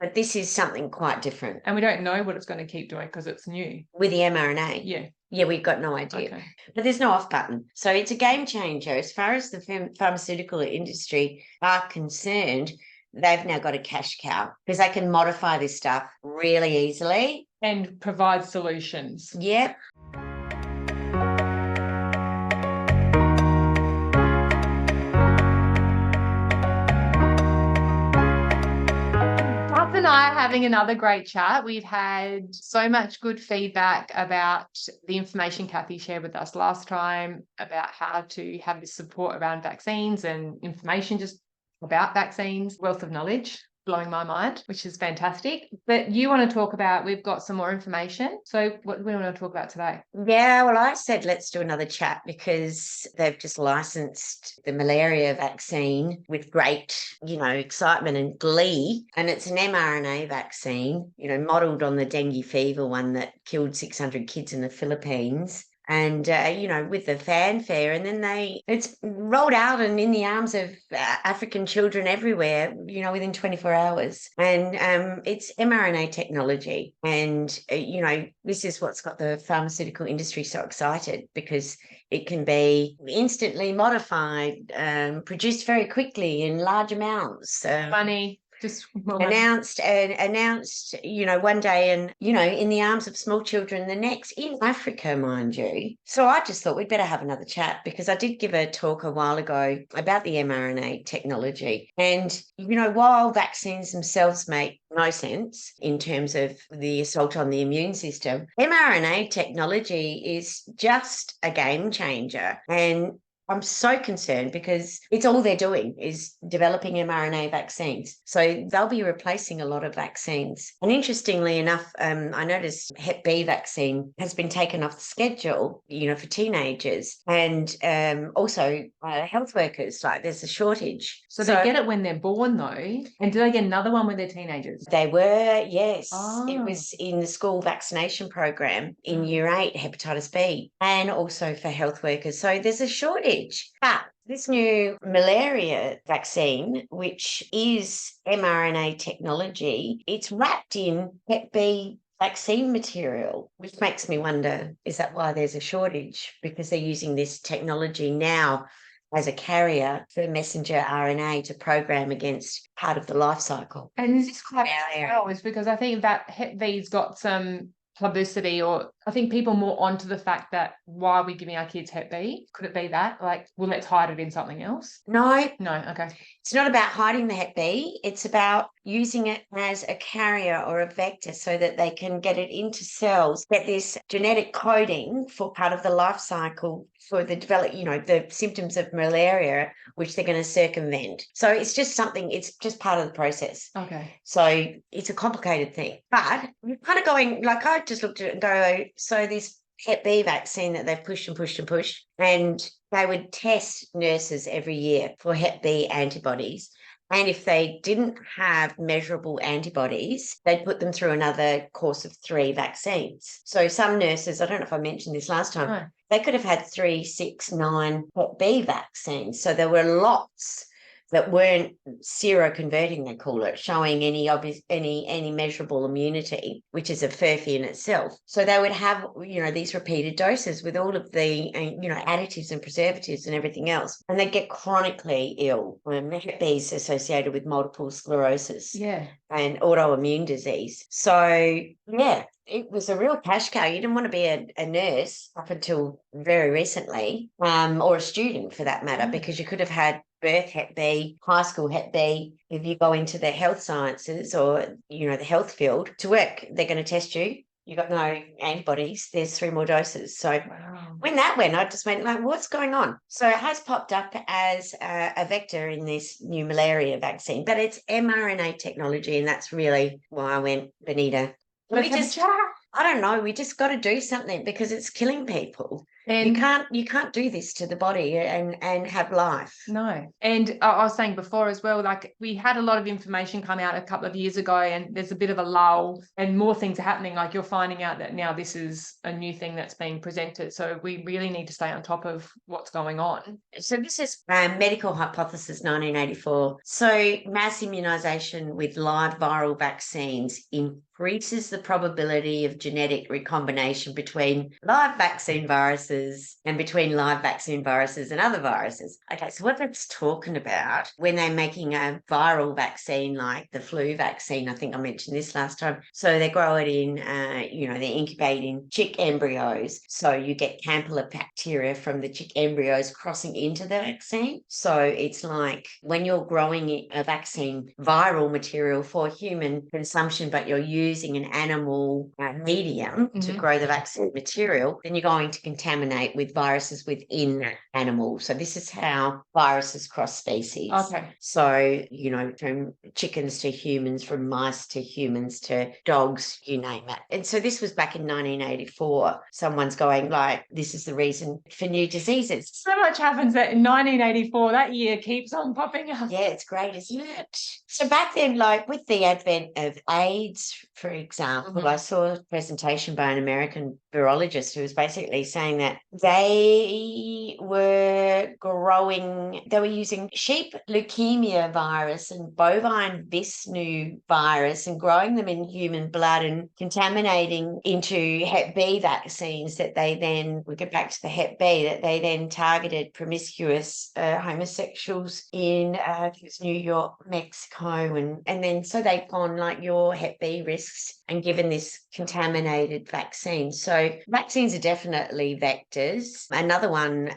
But this is something quite different. And we don't know what it's going to keep doing because it's new. With the mRNA? Yeah. Yeah, we've got no idea. Okay. But there's no off button. So it's a game changer. As far as the pharmaceutical industry are concerned, they've now got a cash cow because they can modify this stuff really easily. And provide solutions. Yep. And I are having another great chat. We've had so much good feedback about the information Kathy shared with us last time about how to have this support around vaccines and information just about vaccines, wealth of knowledge. Blowing my mind, which is fantastic. But you want to talk about, we've got some more information. So what do we want to talk about today? Yeah, well, I said let's do another chat because they've just licensed the malaria vaccine with great, excitement and glee. And it's an mRNA vaccine, modelled on the dengue fever one that killed 600 kids in the Philippines. And, with the fanfare, and then it's rolled out and in the arms of African children everywhere, within 24 hours. And it's mRNA technology. And, this is what's got the pharmaceutical industry so excited because it can be instantly modified, produced very quickly in large amounts. Money. Just announced, one day and, in the arms of small children the next, in Africa, mind you. So I just thought we'd better have another chat because I did give a talk a while ago about the mRNA technology. And, while vaccines themselves make no sense in terms of the assault on the immune system, mRNA technology is just a game changer. And I'm so concerned because it's all they're doing is developing mRNA vaccines. So they'll be replacing a lot of vaccines. And interestingly enough, I noticed Hep B vaccine has been taken off the schedule, for teenagers and also health workers. Like there's a shortage. So they get it when they're born though. And do they get another one when they're teenagers? They were, yes. Oh. It was in the school vaccination program in Year 8, hepatitis B, and also for health workers. So there's a shortage. But this new malaria vaccine, which is mRNA technology, it's wrapped in Hep B vaccine material, which makes me wonder, is that why there's a shortage? Because they're using this technology now as a carrier for messenger RNA to program against part of the life cycle. And is this quite well? Is because I think that Hep B's got some publicity, or I think people more onto the fact that why are we giving our kids Hep B? Could it be that? Like, well, let's hide it in something else? No. Okay. It's not about hiding the Hep B. It's about using it as a carrier or a vector so that they can get it into cells, get this genetic coding for part of the life cycle for the the symptoms of malaria, which they're going to circumvent. So it's just it's just part of the process. Okay. So it's a complicated thing. But you're kind of going, like I just looked at it and go, so this Hep B vaccine that they've pushed and pushed and pushed, and they would test nurses every year for Hep B antibodies. And if they didn't have measurable antibodies, they'd put them through another course of 3 vaccines. So some nurses, I don't know if I mentioned this last time, they could have had 3, 6, 9 Hep B vaccines. So there were lots that weren't seroconverting, they call it, showing any measurable immunity, which is a furphy in itself. So they would have, these repeated doses with all of the, additives and preservatives and everything else. And they get chronically ill. Hep B is associated with multiple sclerosis and autoimmune disease. So, yeah, it was a real cash cow. You didn't want to be a nurse up until very recently, or a student for that matter, because you could have had birth Hep B, high school Hep B. If you go into the health sciences or, the health field to work, they're going to test you. You got no antibodies. There's 3 more doses. So when that went, I just went like, what's going on? So it has popped up as a vector in this new malaria vaccine, but it's mRNA technology. And that's really why I went, Benita, I don't know. We just got to do something because it's killing people. And You can't do this to the body and have life. no. And I was saying before as well, like we had a lot of information come out a couple of years ago, and there's a bit of a lull and more things are happening. Like you're finding out that now this is a new thing that's being presented. So we really need to stay on top of what's going on. So this is medical hypothesis 1984. So mass immunization with live viral vaccines increases the probability of genetic recombination between live vaccine viruses and between live vaccine viruses and other viruses. Okay, so what that's talking about when they're making a viral vaccine like the flu vaccine, I think I mentioned this last time. So they grow it in, they're incubating chick embryos. So you get campylobacteria from the chick embryos crossing into the vaccine. So it's like when you're growing a vaccine viral material for human consumption, but you're using an animal medium to grow the vaccine material, then you're going to contaminate with viruses within that animal. So this is how viruses cross species. Okay. So, from chickens to humans, from mice to humans to dogs, you name it. And so this was back in 1984. Someone's going like, this is the reason for new diseases. So much happens that in 1984, that year keeps on popping up. Yeah, it's great, isn't it? So back then, like with the advent of AIDS, for example, I saw a presentation by an American virologist who was basically saying that they were using sheep leukemia virus and bovine Visnu virus and growing them in human blood and contaminating into Hep B vaccines that they then, we'll get back to the Hep B, that they then targeted promiscuous homosexuals in New York, Mexico, and then so they've gone like your Hep B risks and given this contaminated vaccine. So vaccines are definitely vectors. Another one,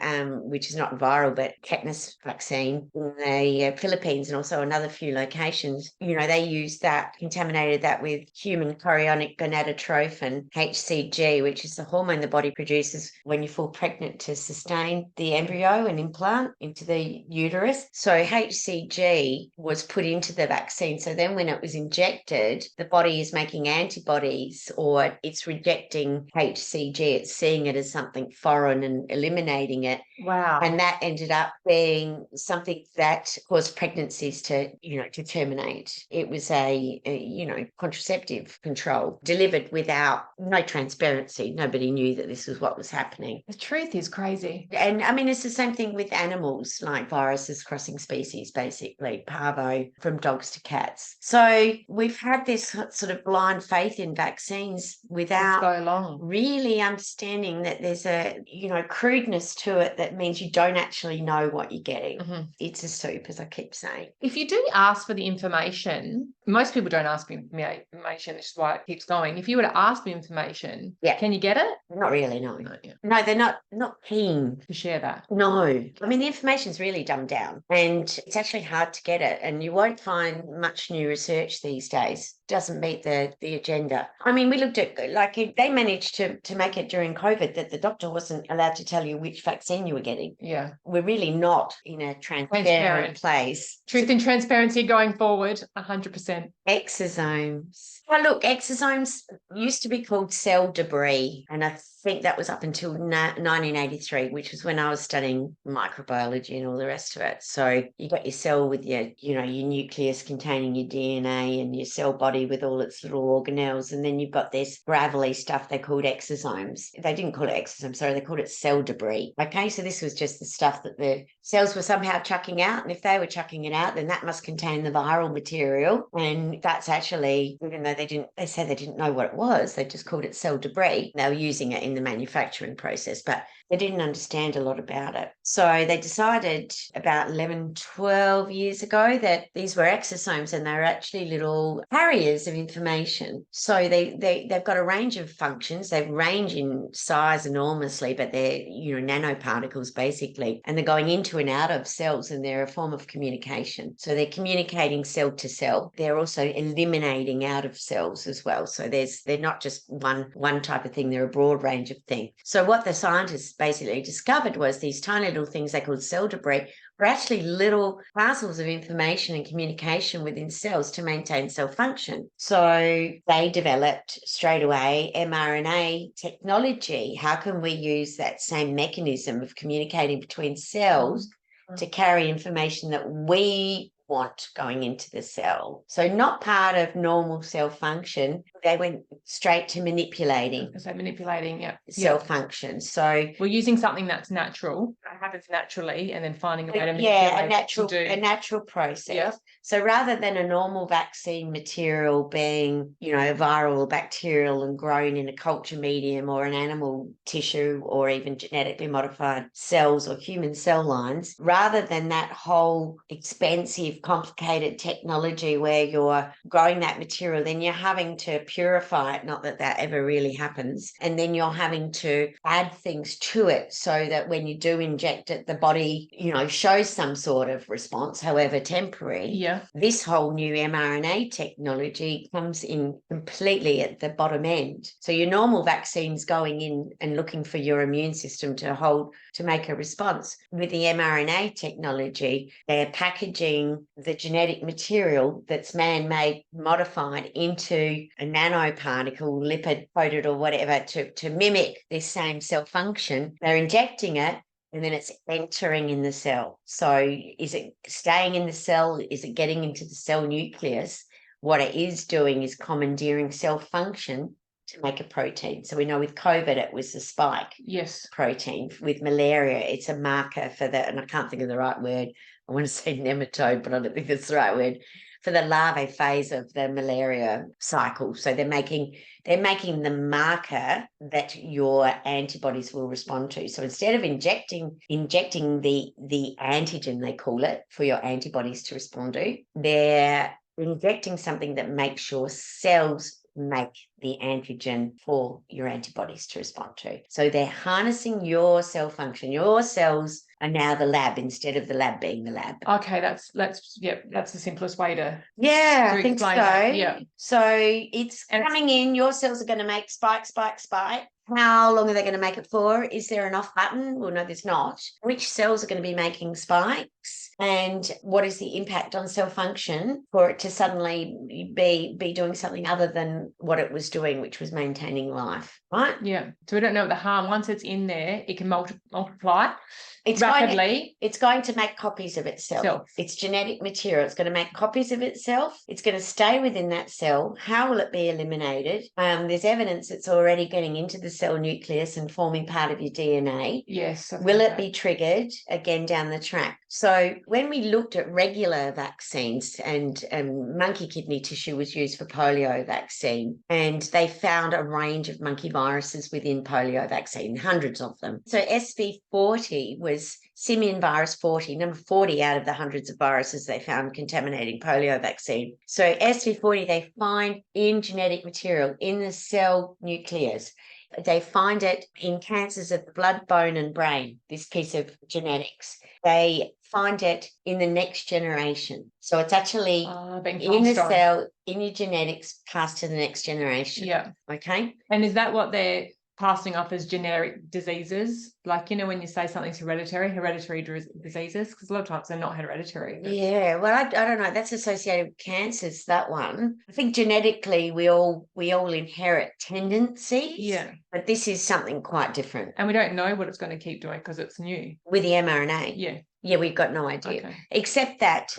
which is not viral, but tetanus vaccine in the Philippines and also another few locations, they used that, contaminated that with human chorionic gonadotrophin, HCG, which is the hormone the body produces when you fall pregnant to sustain the embryo and implant into the uterus. So HCG was put into the vaccine. So then when it was injected, the body is making antibodies, or it's rejecting HCG. It's seeing it as something foreign and eliminating it. Wow. And that ended up being something that caused pregnancies to terminate. It was a contraceptive control delivered without no transparency. Nobody knew that this was what was happening. The truth is crazy. And I mean, it's the same thing with animals, like viruses crossing species, basically, parvo from dogs to cats. So we've had this sort of blind faith in vaccines without so long really understanding that there's a, crudeness to it that means you don't actually know what you're getting. It's a soup, as I keep saying. If you do ask for the information, most people don't ask for information, which is why it keeps going. If you were to ask for information, can you get it? Not really, no. Yeah. No, they're not keen to share that. No. I mean, the information's really dumbed down and it's actually hard to get it, and you won't find much new research these days. Doesn't meet the agenda. I mean, we looked at, like, they managed to make it during COVID that the doctor wasn't allowed to tell you which vaccine you were getting. Yeah. We're really not in a transparent place. Truth and transparency going forward, 100%. Exosomes. Oh, look, exosomes used to be called cell debris, and I think that was up until 1983, which was when I was studying microbiology and all the rest of it. So you got your cell with your nucleus containing your DNA and your cell body with all its little organelles, and then you've got this gravelly stuff they called exosomes. They didn't call it exosomes, sorry, they called it cell debris. Okay, so this was just the stuff that the cells were somehow chucking out, and if they were chucking it out, then that must contain the viral material, and that's actually, even though they said they didn't know what it was, they just called it cell debris. They were using it in the manufacturing process, but they didn't understand a lot about it. So they decided about 11, 12 years ago that these were exosomes, and they were actually little carriers of information. So they've got a range of functions. They range in size enormously, but they're nanoparticles basically, and they're going into and out of cells, and they're a form of communication. So they're communicating cell to cell. They're also eliminating out of cells as well. So they're not just one type of thing. They're a broad range of things. So what the scientists basically discovered was these tiny little things they called cell debris are actually little parcels of information and communication within cells to maintain cell function. So they developed straight away mRNA technology. How can we use that same mechanism of communicating between cells to carry information that we want going into the cell? So not part of normal cell function. They went straight to manipulating cell function. So we're using something that's natural, that happens naturally, and then finding a way to manipulate a natural process. Yeah. So rather than a normal vaccine material being, viral or bacterial and grown in a culture medium or an animal tissue or even genetically modified cells or human cell lines, rather than that whole expensive, complicated technology where you're growing that material, then you're having to purify it, not that that ever really happens, and then you're having to add things to it so that when you do inject it, the body, shows some sort of response, however temporary. Yeah. This whole new mRNA technology comes in completely at the bottom end. So your normal vaccine's going in and looking for your immune system to make a response. With the mRNA technology, they're packaging the genetic material that's man-made, modified into a nanoparticle, lipid coated or whatever, to mimic this same cell function. They're injecting it, and then it's entering in the cell. So is it staying in the cell? Is it getting into the cell nucleus? What it is doing is commandeering cell function to make a protein. So we know with COVID, it was the spike protein. With malaria, it's a marker for that, and I can't think of the right word. I want to say nematode, but I don't think that's the right word, for the larvae phase of the malaria cycle. So they're making the marker that your antibodies will respond to. So instead of injecting the antigen, they call it, for your antibodies to respond to, they're injecting something that makes your cells make the antigen for your antibodies to respond to. So they're harnessing your cell function. Your cells are now the lab instead of the lab being the lab. Okay, that's the simplest way to I think so. That. Yeah. So it's coming in, your cells are going to make spike. How long are they going to make it for? Is there an off button? Well, no, there's not. Which cells are going to be making spikes? And what is the impact on cell function for it to suddenly be doing something other than what it was doing, which was maintaining life, right? Yeah. So we don't know the harm. Once it's in there, it can multiply it's rapidly. It's going to make copies of itself. It's genetic material. It's going to make copies of itself. It's going to stay within that cell. How will it be eliminated? There's evidence it's already getting into the cell nucleus and forming part of your DNA. Yes. Will it be triggered again down the track? So when we looked at regular vaccines, and monkey kidney tissue was used for polio vaccine, and they found a range of monkey viruses within polio vaccine, hundreds of them. So SV40 was simian virus 40, number 40 out of the hundreds of viruses they found contaminating polio vaccine. So SV40 they find in genetic material in the cell nucleus. They find it in cancers of the blood, bone, and brain, this piece of genetics. They find it in the next generation. So it's actually in the cell, in your genetics, passed to the next generation. Yeah. Okay. And is that what they're passing off as generic diseases? Like, when you say something's hereditary diseases, because a lot of times they're not hereditary. Yeah, well, I don't know. That's associated with cancers, that one. I think genetically we all inherit tendencies. Yeah. But this is something quite different. And we don't know what it's going to keep doing because it's new. With the mRNA. Yeah. Yeah, we've got no idea. Okay. Except that,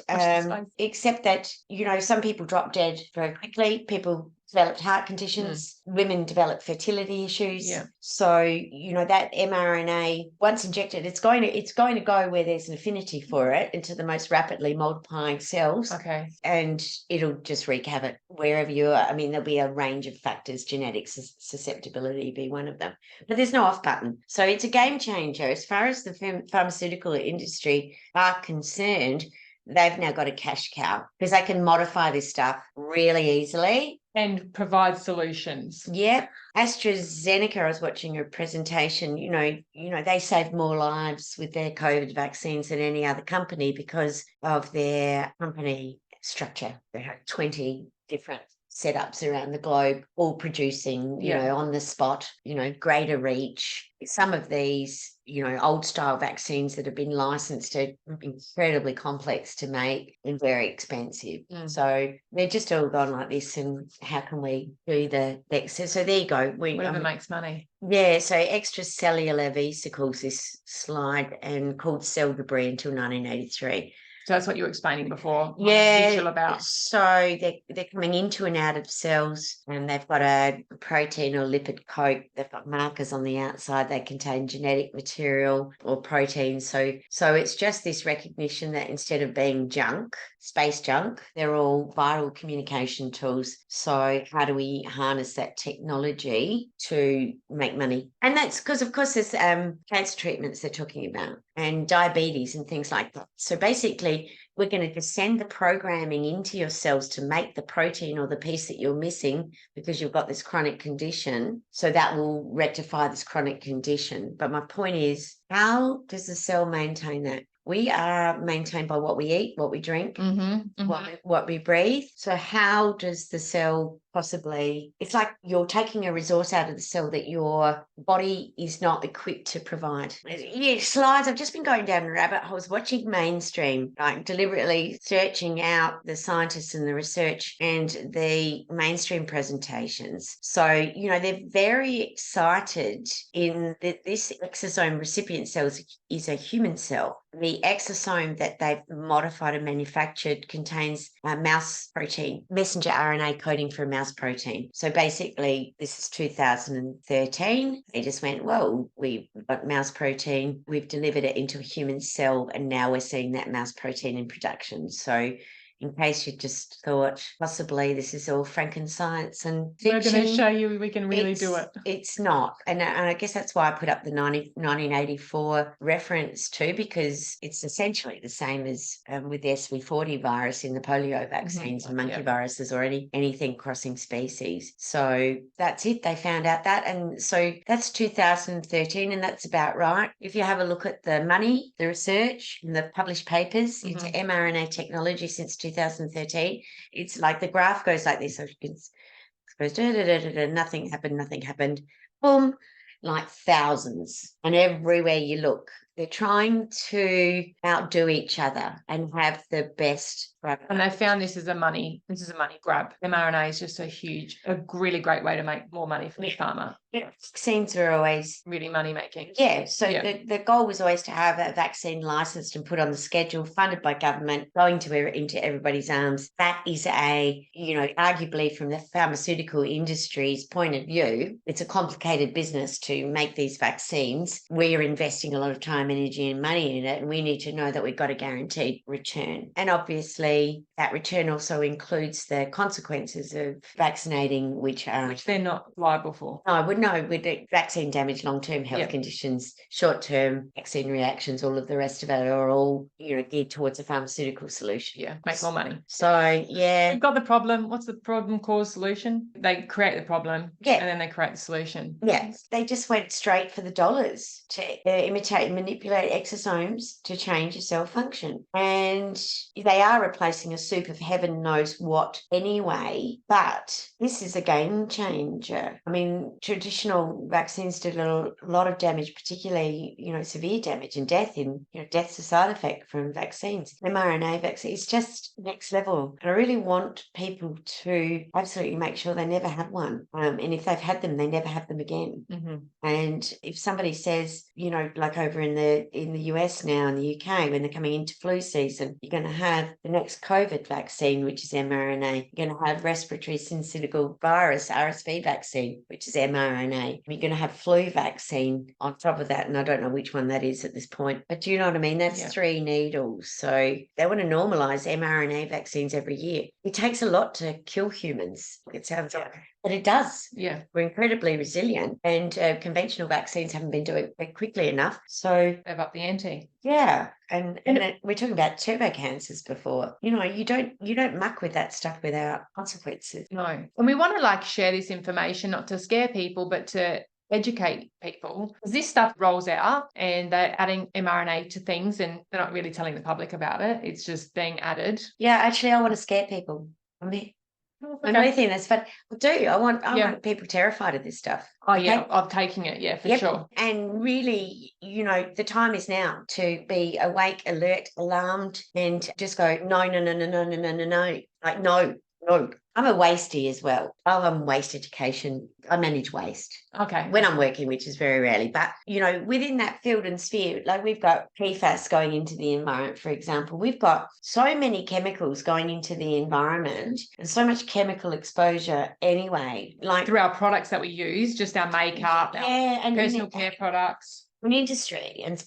some people drop dead very quickly. People develop heart conditions. Women develop fertility issues. Yeah. So, that mRNA, once injected, it's going to go where there's an affinity for it, into the most rapidly multiplying cells. Okay. And it'll just wreak havoc wherever you are. I mean, there'll be a range of factors, genetics, susceptibility be one of them. But there's no off button. So it's a game changer. As far as the pharmaceutical industry are concerned, they've now got a cash cow because they can modify this stuff really easily. And provide solutions. Yep. AstraZeneca, I was watching a presentation, they saved more lives with their COVID vaccines than any other company because of their company structure. They had 20 different setups around the globe, all producing, Yeah. on the spot, greater reach. Some of these, old style vaccines that have been licensed are incredibly complex to make and very expensive. So they're just all gone like this. And how can we do the next? So there you go. Whatever makes money. Yeah, so extracellular vesicles, this slide, and called cell debris until 1983. So that's what you were explaining before. Yeah, Visual about. so they're coming into and out of cells, and they've got a protein or lipid coat. They've got markers on the outside. They contain genetic material or protein. So it's just this recognition that instead of being junk, space junk, they're all viral communication tools. So how do we harness that technology to make money? And that's because, of course, there's cancer treatments they're talking about, and diabetes and things like that. So basically, we're going to send the programming into your cells to make the protein or the piece that you're missing because you've got this chronic condition. So that will rectify this chronic condition. But my point is, how does the cell maintain that? We are maintained by what we eat, what we drink, what we breathe. So how does the cell possibly, it's like you're taking a resource out of the cell that your body is not equipped to provide. Yeah, slides. I've just been going down a rabbit hole. I was watching mainstream, like deliberately searching out the scientists and the research and the mainstream presentations. So, they're very excited in that this exosome recipient cell is a human cell. The exosome that they've modified and manufactured contains mouse protein, messenger RNA coding for a mouse protein. So basically, this is 2013. They just went, well, we've got mouse protein, we've delivered it into a human cell, and now we're seeing that mouse protein in production. So in case you just thought possibly this is all Frankenscience and fiction. We're going to show you we can really do it. It's not. And I guess that's why I put up the 1984 reference too, because it's essentially the same as with the SV40 virus in the polio vaccines and monkey viruses or anything crossing species. So that's it. They found out that. And so that's 2013, and that's about right. If you have a look at the money, the research, and the published papers into mRNA technology since 2013, it's like the graph goes like this. So it goes nothing happened, boom, like thousands. And everywhere you look, they're trying to outdo each other and have the best. And they found this is a money grab. mRNA is just a really great way to make more money for the pharma. Yeah, vaccines are always really money making. Yeah, so the goal was always to have a vaccine licensed and put on the schedule, funded by government, going into everybody's arms. That is arguably from the pharmaceutical industry's point of view, it's a complicated business to make these vaccines. We're investing a lot of time, energy, and money in it, and we need to know that we've got a guaranteed return. And obviously, that return also includes the consequences of vaccinating, which they're not liable for. No, I would know with the vaccine damage, long-term health conditions, short-term vaccine reactions, all of the rest of it are all, geared towards a pharmaceutical solution. Yeah, make more money. So, yeah. We've got the problem. What's the problem cause solution? They create the problem and then they create the solution. Yeah, they just went straight for the dollars to imitate and manipulate exosomes to change your cell function. And they are replacing a soup of heaven knows what anyway, but this is a game changer. I mean, traditional vaccines did a lot of damage, particularly, severe damage and death death's a side effect from vaccines. mRNA vaccine is just next level. And I really want people to absolutely make sure they never have one. And if they've had them, they never have them again. And if somebody says, like over in the US now, in the UK, when they're coming into flu season, you're going to have the next COVID vaccine, which is mRNA. You're going to have respiratory syncytial virus, RSV vaccine, which is mRNA. You're going to have flu vaccine on top of that, and I don't know which one that is at this point. But do you know what I mean? That's 3 needles. So they want to normalise mRNA vaccines every year. It takes a lot to kill humans. It sounds like. But it does. Yeah. We're incredibly resilient, and conventional vaccines haven't been doing it quickly enough. So they've upped the ante. Yeah. And we're talking about turbo cancers before. You don't muck with that stuff without consequences. No. And we want to share this information, not to scare people, but to educate people, because this stuff rolls out and they're adding mRNA to things and they're not really telling the public about it. It's just being added. Yeah, actually, I want to scare people. Another thing that's fun. I want Yeah. people terrified of this stuff. Oh, yeah, Okay? of taking it. Yeah, for Yep. sure. And really, the time is now to be awake, alert, alarmed, and just go, no, no, no, no, no, no, no, no, no. Like, no, no. I'm a wastie as well. I'm waste education. I manage waste Okay. when I'm working, which is very rarely. But, within that field and sphere, like we've got PFAS going into the environment, for example. We've got so many chemicals going into the environment and so much chemical exposure anyway. Like Through our products that we use, just our makeup, our and personal care products. an industry and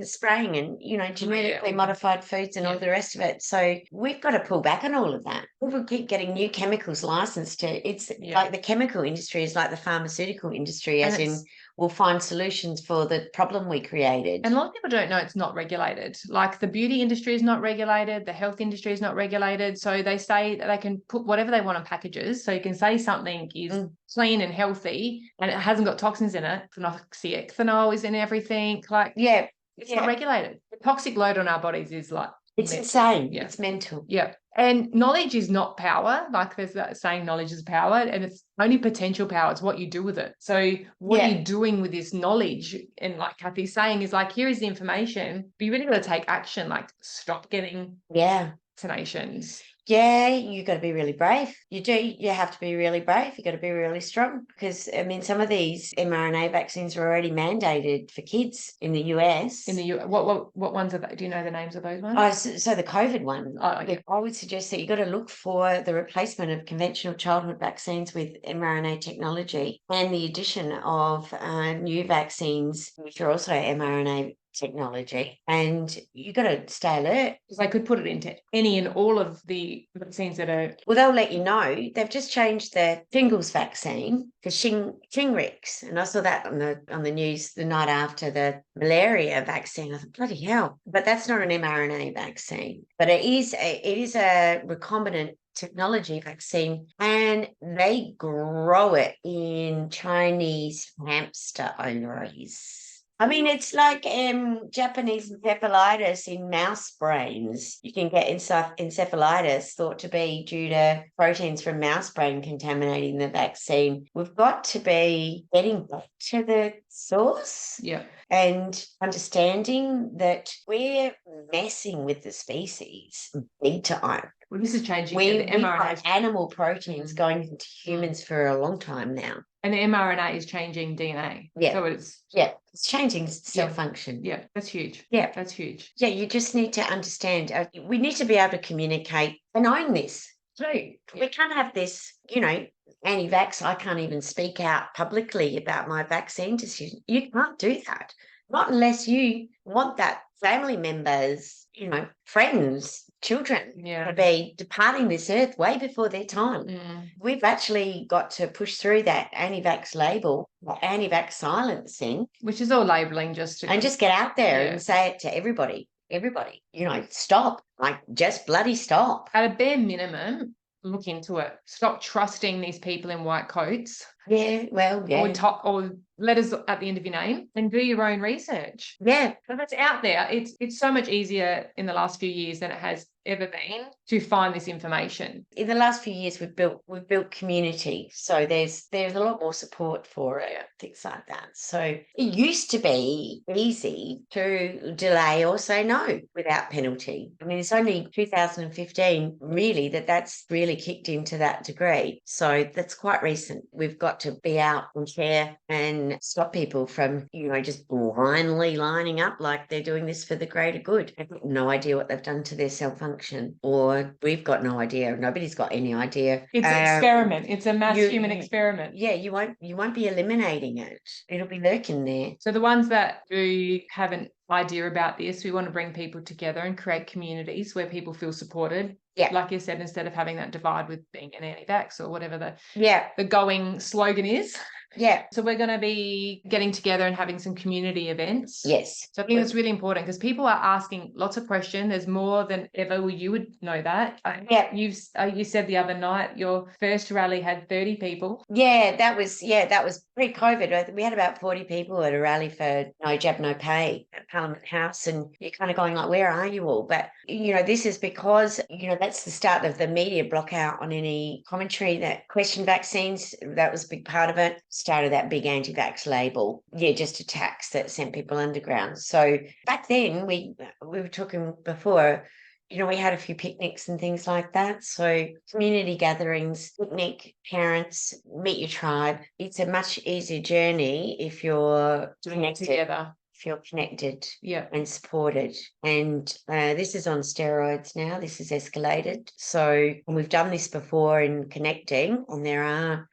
spraying and genetically modified foods and all the rest of it. So we've got to pull back on all of that. People keep getting new chemicals licensed to. It's like the chemical industry is like the pharmaceutical industry, as in we'll find solutions for the problem we created. And a lot of people don't know it's not regulated. Like the beauty industry is not regulated, the health industry is not regulated. So they say that they can put whatever they want on packages. So you can say something is clean and healthy and it hasn't got toxins in it. Phenoxyethanol is in everything. Like, it's not regulated. The toxic load on our bodies is like, it's insane. Yeah. It's mental. Yeah. And knowledge is not power. Like there's that saying, knowledge is power, and it's only potential power. It's what you do with it. So what are you doing with this knowledge? And like Kathy's saying is like, here is the information, but you really got to take action. Like stop getting vaccinations. Yeah, you got to be really brave. You do. You have to be really brave. You got to be really strong because some of these mRNA vaccines are already mandated for kids in the US. In the US, what ones are they? Do you know the names of those ones? Oh, so the COVID one. Oh, yeah. I would suggest that you got to look for the replacement of conventional childhood vaccines with mRNA technology and the addition of new vaccines, which are also mRNA technology, and you got to stay alert because they could put it into any and all of the vaccines that are. Well, they'll let you know. They've just changed the shingles vaccine for Shingrix, and I saw that on the news the night after the malaria vaccine. I thought, bloody hell! But that's not an mRNA vaccine, but it is a recombinant technology vaccine, and they grow it in Chinese hamster ovaries. It's like Japanese encephalitis in mouse brains. You can get encephalitis thought to be due to proteins from mouse brain contaminating the vaccine. We've got to be getting back to the source and understanding that we're messing with the species big time. Well, this is changing. We've got animal proteins going into humans for a long time now. And the mRNA is changing DNA. Yeah. So it's changing cell function. Yeah, that's huge. Yeah. That's huge. Yeah, you just need to understand. We need to be able to communicate and own this too. Yeah. We can't have this, anti-vax. I can't even speak out publicly about my vaccine decision. You can't do that. Not unless you want that family members, friends, children to be departing this earth way before their time. We've actually got to push through that anti-vax label, anti-vax silencing. Which is all labelling just get out there and say it to everybody, stop, just bloody stop. At a bare minimum, look into it. Stop trusting these people in white coats. Yeah, well, yeah. Or letters at the end of your name, and do your own research. Yeah. So that's out there. It's so much easier in the last few years than it has ever been to find this information. In the last few years, we've built community, so there's a lot more support for it, things like that. So it used to be easy to delay or say no without penalty. It's only 2015 really that's really kicked into that degree. So that's quite recent. We've got to be out and share and stop people from just blindly lining up like they're doing this for the greater good. They've got no idea what they've done to their cell function, or we've got no idea. Nobody's got any idea. It's an experiment. It's a mass human experiment. Yeah, you won't be eliminating it. It'll be lurking there. So the ones that do have an idea about this, we want to bring people together and create communities where people feel supported. Yeah. Like you said, instead of having that divide with being an anti-vax or whatever the going slogan is. Yeah. So we're going to be getting together and having some community events. Yes. So I think it's really important because people are asking lots of questions. There's more than ever. Well, you would know that. Yeah. You said the other night your first rally had 30 people. Yeah, that was pre-COVID. We had about 40 people at a rally for No Jab, No Pay at Parliament House, and you're kind of going like, where are you all? But, this is because, that's the start of the media block out on any commentary that questioned vaccines. That was a big part of it. Started that big anti-vax label. Yeah, just attacks that sent people underground. So back then, we were talking before, we had a few picnics and things like that. So community gatherings, picnic, parents, meet your tribe. It's a much easier journey if you're Doing it together. If you're connected, yeah, and supported. And this is on steroids now. This has escalated. So we've done this before in connecting, and there are,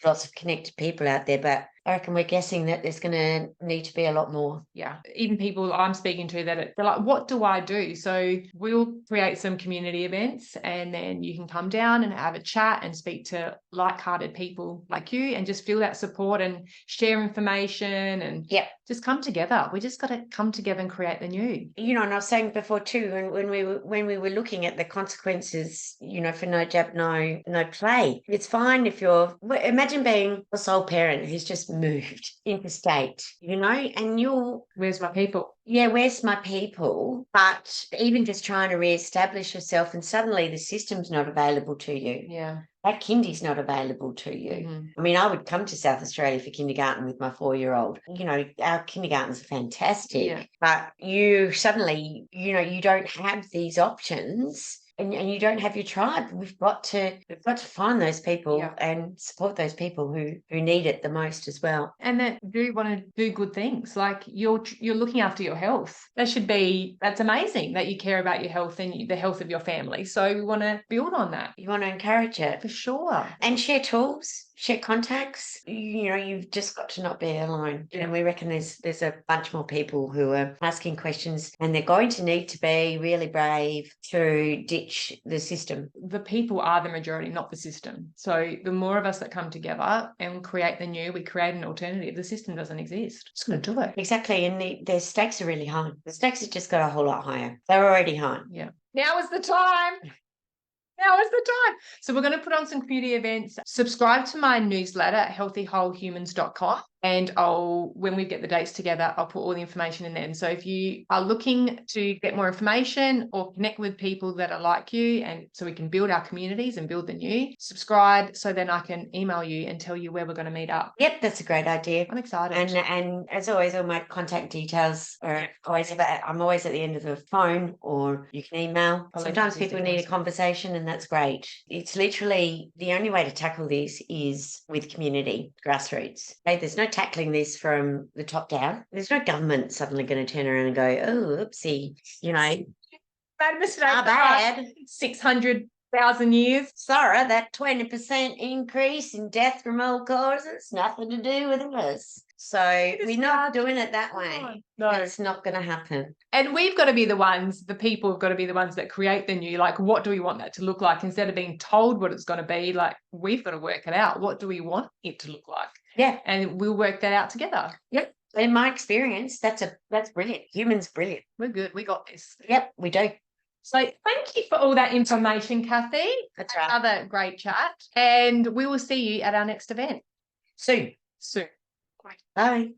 lots of connected people out there, but I reckon we're guessing that there's going to need to be a lot more. Yeah. Even people I'm speaking to they're like, what do I do? So we'll create some community events, and then you can come down and have a chat and speak to like-hearted people like you, and just feel that support and share information, and just come together. We just got to come together and create the new. And I was saying before too, when we were looking at the consequences, for no jab, no play. It's fine if imagine being a sole parent who's just moved interstate, and where's my people? Yeah, where's my people? But even just trying to reestablish yourself, and suddenly the system's not available to you. Yeah. That kindy's not available to you. Mm-hmm. I mean, I would come to South Australia for kindergarten with my 4-year-old. Our kindergartens are fantastic, but you suddenly, you don't have these options. And you don't have your tribe. We've got to find those people and support those people who need it the most as well. And that do want to do good things. Like you're looking after your health. That's amazing that you care about your health and the health of your family. So we want to build on that. You want to encourage it. For sure. And share tools, share contacts. You've just got to not be alone. And we reckon there's a bunch more people who are asking questions, and they're going to need to be really brave to ditch the system. The people are the majority, not the system. So the more of us that come together and create the new, we create an alternative. The system doesn't exist. It's going to do it. Exactly. And the stakes are really high. The stakes have just got a whole lot higher. They're already high. Yeah. Now is the time. Now is the time. So we're going to put on some community events. Subscribe to my newsletter at healthywholehumans.com. And when we get the dates together, I'll put all the information in there. And so if you are looking to get more information or connect with people that are like you, and so we can build our communities and build the new, subscribe so then I can email you and tell you where we're going to meet up. Yep, that's a great idea. I'm excited. And as always, all my contact details are I'm always at the end of the phone, or you can email. Sometimes people need a conversation, and that's great. It's literally the only way to tackle this is with community, grassroots. Okay, there's no tackling this from the top down. There's no government suddenly going to turn around and go, oh, oopsie, bad mistake. Bad. 600,000 years. Sorry, that 20% increase in death from all causes, nothing to do with us. So we're not doing it that way. No. It's not going to happen. And we've got to be the people have got to be the ones that create the new. Like, what do we want that to look like? Instead of being told what it's going to be, like, we've got to work it out. What do we want it to look like? Yeah. And we'll work that out together. Yep. In my experience, that's brilliant. Humans brilliant. We're good. We got this. Yep, we do. So thank you for all that information, Kathy. That's right. Another great chat. And we will see you at our next event. Soon. Soon. Bye.